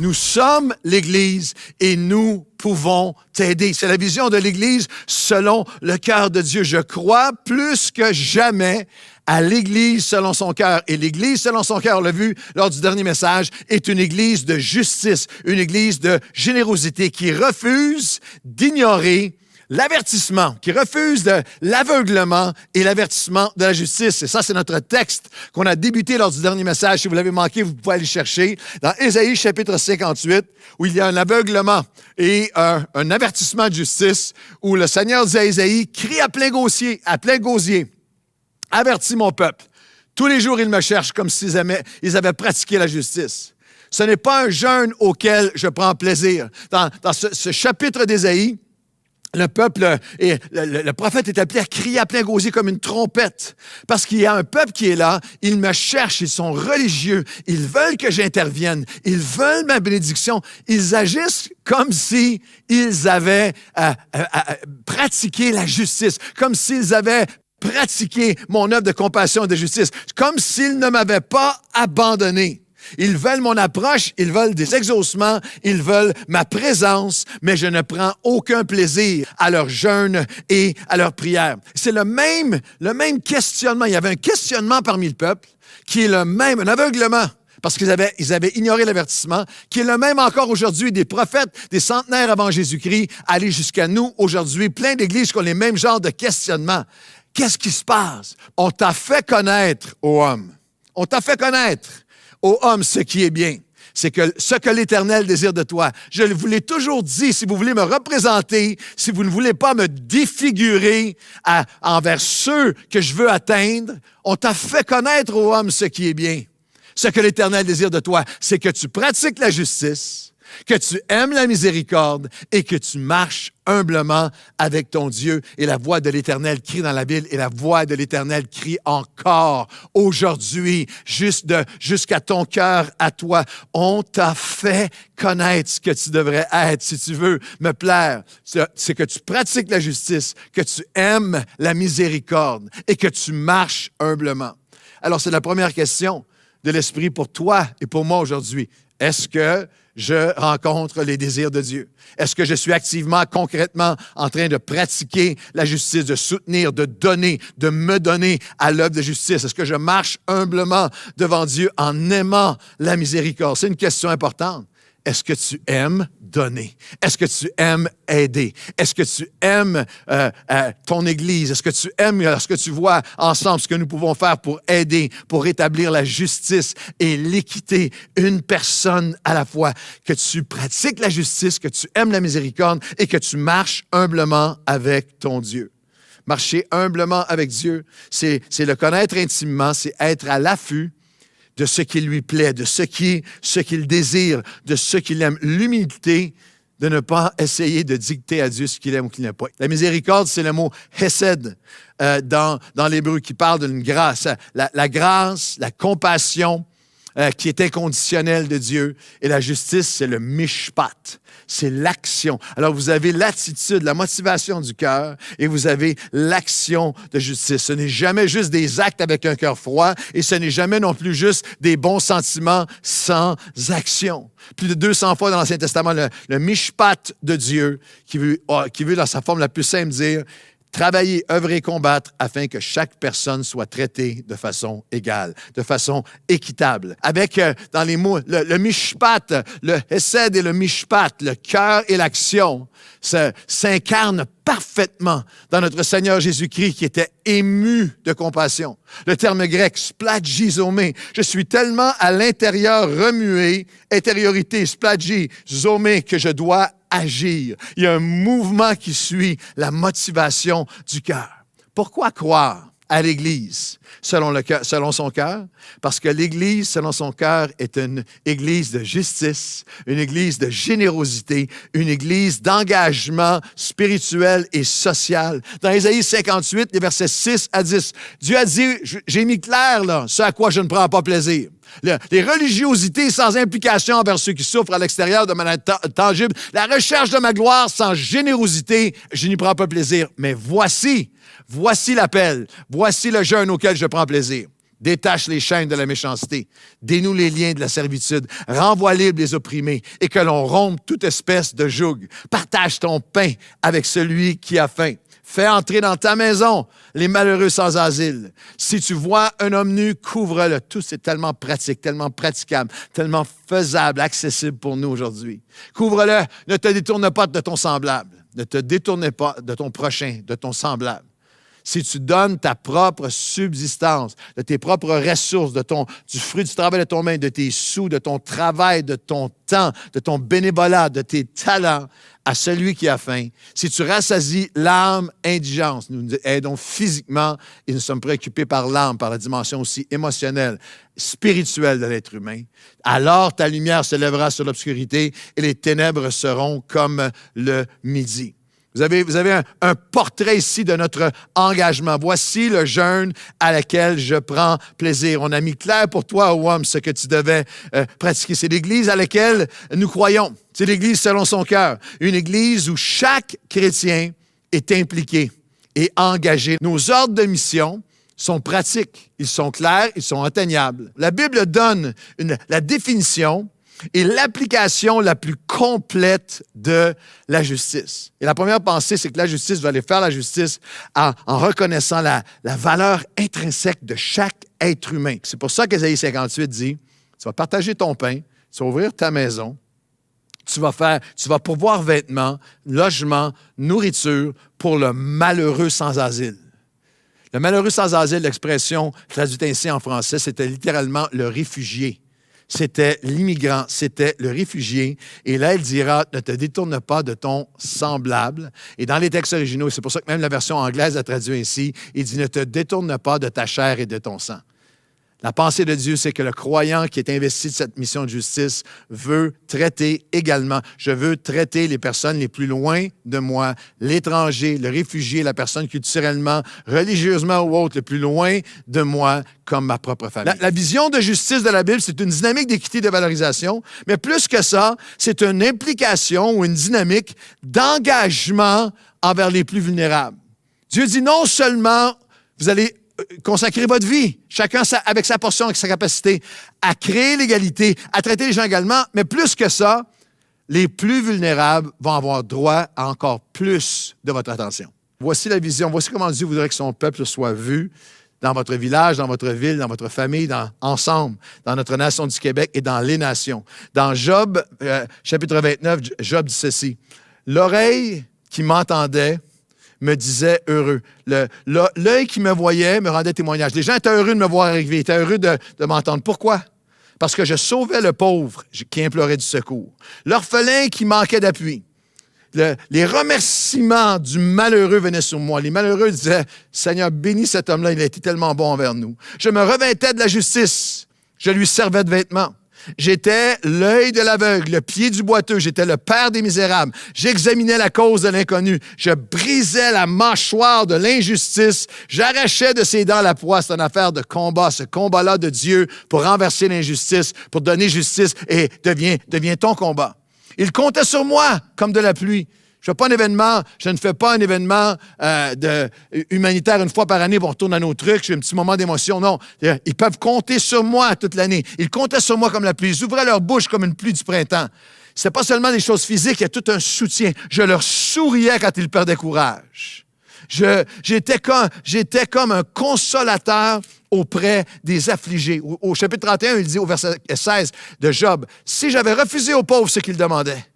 Nous sommes l'Église et nous pouvons t'aider. C'est la vision de l'Église selon le cœur de Dieu. Je crois plus que jamais à l'Église selon son cœur. Et l'Église selon son cœur, on l'a vu lors du dernier message, est une Église de justice, une Église de générosité qui refuse d'ignorer l'avertissement, qui refuse de l'aveuglement et l'avertissement de la justice. Et ça, c'est notre texte qu'on a débuté lors du dernier message. Si vous l'avez manqué, vous pouvez aller chercher dans Ésaïe chapitre 58, où il y a un aveuglement et un avertissement de justice, où le Seigneur dit à Ésaïe, crie à plein gosier, avertis mon peuple. Tous les jours, ils me cherchent comme s'ils avaient pratiqué la justice. Ce n'est pas un jeûne auquel je prends plaisir. Dans ce chapitre d'Ésaïe, le peuple et le prophète est appelé à crier à plein gosier comme une trompette. Parce qu'il y a un peuple qui est là, ils me cherchent, ils sont religieux, ils veulent que j'intervienne, ils veulent ma bénédiction. Ils agissent comme si ils avaient pratiqué la justice, comme s'ils avaient pratiqué mon œuvre de compassion et de justice, comme s'ils ne m'avaient pas abandonné. Ils veulent mon approche, ils veulent des exaucements, ils veulent ma présence, mais je ne prends aucun plaisir à leur jeûne et à leur prière. C'est le même questionnement. Il y avait un questionnement parmi le peuple qui est le même, un aveuglement, parce qu'ils avaient ignoré l'avertissement, qui est le même encore aujourd'hui des prophètes, des centenaires avant Jésus-Christ, aller jusqu'à nous aujourd'hui, plein d'églises qui ont les mêmes genres de questionnements. Qu'est-ce qui se passe? On t'a fait connaître, ô homme. On t'a fait connaître, ô homme, ce qui est bien. C'est que ce que l'Éternel désire de toi. Je vous l'ai toujours dit, si vous voulez me représenter, si vous ne voulez pas me défigurer envers ceux que je veux atteindre, on t'a fait connaître, ô homme, ce qui est bien. Ce que l'Éternel désire de toi, c'est que tu pratiques la justice, que tu aimes la miséricorde et que tu marches humblement avec ton Dieu. Et la voix de l'Éternel crie dans la Bible et la voix de l'Éternel crie encore aujourd'hui jusqu'à ton cœur, à toi. On t'a fait connaître ce que tu devrais être si tu veux me plaire. C'est que tu pratiques la justice, que tu aimes la miséricorde et que tu marches humblement. Alors, c'est la première question de l'Esprit pour toi et pour moi aujourd'hui. Est-ce que je rencontre les désirs de Dieu? Est-ce que je suis activement, concrètement en train de pratiquer la justice, de soutenir, de donner, de me donner à l'œuvre de justice? Est-ce que je marche humblement devant Dieu en aimant la miséricorde? C'est une question importante. Est-ce que tu aimes donner? Est-ce que tu aimes aider? Est-ce que tu aimes ton Église? Est-ce que tu aimes lorsque tu vois ensemble ce que nous pouvons faire pour aider, pour rétablir la justice et l'équité, une personne à la fois? Que tu pratiques la justice, que tu aimes la miséricorde et que tu marches humblement avec ton Dieu. Marcher humblement avec Dieu, c'est le connaître intimement, c'est être à l'affût de ce qui lui plaît, de ce qu'il désire, de ce qu'il aime. L'humilité de ne pas essayer de dicter à Dieu ce qu'il aime ou qu'il n'aime pas. La miséricorde, c'est le mot hesed dans l'hébreu qui parle d'une grâce. La grâce, la compassion qui est inconditionnelle de Dieu. Et la justice, c'est le mishpat. C'est l'action. Alors, vous avez l'attitude, la motivation du cœur et vous avez l'action de justice. Ce n'est jamais juste des actes avec un cœur froid et ce n'est jamais non plus juste des bons sentiments sans action. Plus de 200 fois dans l'Ancien Testament, le mishpat de Dieu qui veut dans sa forme la plus simple dire travailler, œuvrer et combattre afin que chaque personne soit traitée de façon égale, de façon équitable. Avec, dans les mots, le mishpat, le hesed et le mishpat, le cœur et l'action, s'incarnent parfaitement dans notre Seigneur Jésus-Christ qui était ému de compassion. Le terme grec, splagizomé, je suis tellement à l'intérieur remué, intériorité, splagizomé, que je dois agir. Il y a un mouvement qui suit la motivation du cœur. Pourquoi croire à l'Église selon son cœur? Parce que l'Église, selon son cœur, est une Église de justice, une Église de générosité, une Église d'engagement spirituel et social. Dans Ésaïe 58, les versets 6 à 10, Dieu a dit, j'ai mis clair là, ce à quoi je ne prends pas plaisir. Les religiosités sans implication envers ceux qui souffrent à l'extérieur de manière tangible, la recherche de ma gloire sans générosité, je n'y prends pas plaisir. Mais voici l'appel, voici le jeûne auquel je prends plaisir. Détache les chaînes de la méchanceté. Dénoue les liens de la servitude. Renvoie libres les opprimés et que l'on rompe toute espèce de joug. Partage ton pain avec celui qui a faim. Fais entrer dans ta maison les malheureux sans asile. Si tu vois un homme nu, couvre-le. Tout, c'est tellement pratique, tellement praticable, tellement faisable, accessible pour nous aujourd'hui. Couvre-le. Ne te détourne pas de ton semblable. Ne te détourne pas de ton prochain, de ton semblable. Si tu donnes ta propre subsistance, de tes propres ressources, du fruit du travail de ton main, de tes sous, de ton travail, de ton temps, de ton bénévolat, de tes talents à celui qui a faim, si tu rassasies l'âme indigence, nous nous aidons physiquement et nous sommes préoccupés par l'âme, par la dimension aussi émotionnelle, spirituelle de l'être humain, alors ta lumière se lèvera sur l'obscurité et les ténèbres seront comme le midi. Vous avez un portrait ici de notre engagement. Voici le jeûne à laquelle je prends plaisir. On a mis clair pour toi, ô homme, ce que tu devais pratiquer. C'est l'Église à laquelle nous croyons. C'est l'Église selon son cœur. Une Église où chaque chrétien est impliqué et engagé. Nos ordres de mission sont pratiques. Ils sont clairs, ils sont atteignables. La Bible donne la définition et l'application la plus complète de la justice. Et la première pensée, c'est que la justice, vous allez faire la justice en reconnaissant la valeur intrinsèque de chaque être humain. C'est pour ça qu'Ésaïe 58 dit, tu vas partager ton pain, tu vas ouvrir ta maison, tu vas pourvoir vêtements, logement, nourriture pour le malheureux sans asile. Le malheureux sans asile, l'expression traduite ainsi en français, c'était littéralement le réfugié. C'était l'immigrant, c'était le réfugié. Et là, il dira, ne te détourne pas de ton semblable. Et dans les textes originaux, c'est pour ça que même la version anglaise a traduit ainsi, il dit, ne te détourne pas de ta chair et de ton sang. La pensée de Dieu, c'est que le croyant qui est investi de cette mission de justice veut traiter également. Je veux traiter les personnes les plus loin de moi, l'étranger, le réfugié, la personne culturellement, religieusement ou autre, le plus loin de moi, comme ma propre famille. La vision de justice de la Bible, c'est une dynamique d'équité et de valorisation, mais plus que ça, c'est une implication ou une dynamique d'engagement envers les plus vulnérables. Dieu dit non seulement vous allez consacrer votre vie, chacun avec sa portion, avec sa capacité, à créer l'égalité, à traiter les gens également, mais plus que ça, les plus vulnérables vont avoir droit à encore plus de votre attention. Voici la vision, voici comment Dieu voudrait que son peuple soit vu dans votre village, dans votre ville, dans votre famille, ensemble, dans notre nation du Québec et dans les nations. Dans Job, chapitre 29, Job dit ceci, « L'oreille qui m'entendait me disait heureux. L'œil qui me voyait me rendait témoignage. Les gens étaient heureux de me voir arriver, étaient heureux de m'entendre. Pourquoi? Parce que je sauvais le pauvre qui implorait du secours. L'orphelin qui manquait d'appui. Les remerciements du malheureux venaient sur moi. Les malheureux disaient, « Seigneur, bénis cet homme-là, il a été tellement bon envers nous. » Je me revêtais de la justice. Je lui servais de vêtements. J'étais l'œil de l'aveugle, le pied du boiteux. J'étais le père des misérables. J'examinais la cause de l'inconnu. Je brisais la mâchoire de l'injustice. J'arrachais de ses dents la proie. C'est une affaire de combat, ce combat-là de Dieu pour renverser l'injustice, pour donner justice et devient ton combat. Il comptait sur moi comme de la pluie. Je ne fais pas un événement humanitaire une fois par année pour on retourne à nos trucs, j'ai un petit moment d'émotion. Non, ils peuvent compter sur moi toute l'année. Ils comptaient sur moi comme la pluie. Ils ouvraient leur bouche comme une pluie du printemps. Ce n'est pas seulement des choses physiques, il y a tout un soutien. Je leur souriais quand ils perdaient courage. J'étais comme un consolateur auprès des affligés. Au chapitre 31, il dit au verset 16 de Job, « Si j'avais refusé aux pauvres ce qu'ils demandaient,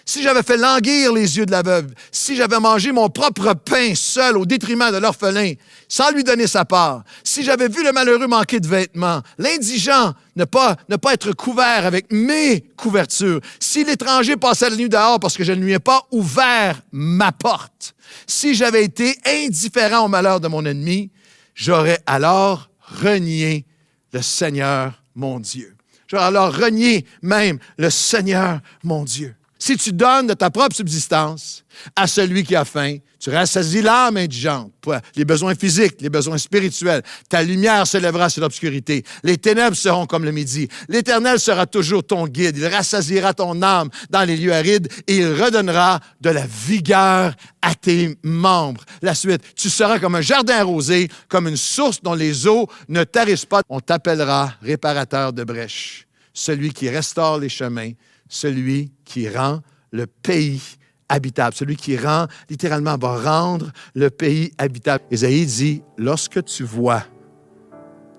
si j'avais fait languir les yeux de l'aveugle, si j'avais mangé mon propre pain seul au détriment de l'orphelin, sans lui donner sa part, si j'avais vu le malheureux manquer de vêtements, l'indigent ne pas être couvert avec mes couvertures, si l'étranger passait la nuit dehors parce que je ne lui ai pas ouvert ma porte, si j'avais été indifférent au malheur de mon ennemi, j'aurais alors renié le Seigneur mon Dieu. J'aurais alors renié même le Seigneur mon Dieu. Si tu donnes de ta propre subsistance à celui qui a faim, tu rassasies l'âme indigente, les besoins physiques, les besoins spirituels. Ta lumière se lèvera sur l'obscurité. Les ténèbres seront comme le midi. L'Éternel sera toujours ton guide. Il rassasiera ton âme dans les lieux arides et il redonnera de la vigueur à tes membres. La suite, tu seras comme un jardin arrosé, comme une source dont les eaux ne tarissent pas. On t'appellera réparateur de brèches, celui qui restaure les chemins, celui qui rend le pays habitable. Celui qui rend, littéralement, va rendre le pays habitable. Ésaïe dit, lorsque tu vois,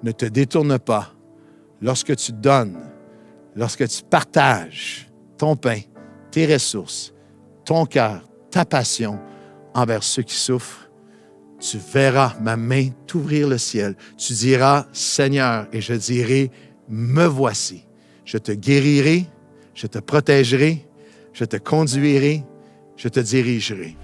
ne te détourne pas. Lorsque tu donnes, lorsque tu partages ton pain, tes ressources, ton cœur, ta passion envers ceux qui souffrent, tu verras ma main t'ouvrir le ciel. Tu diras, Seigneur, et je dirai, me voici. Je te guérirai, je te protégerai, je te conduirai, je te dirigerai.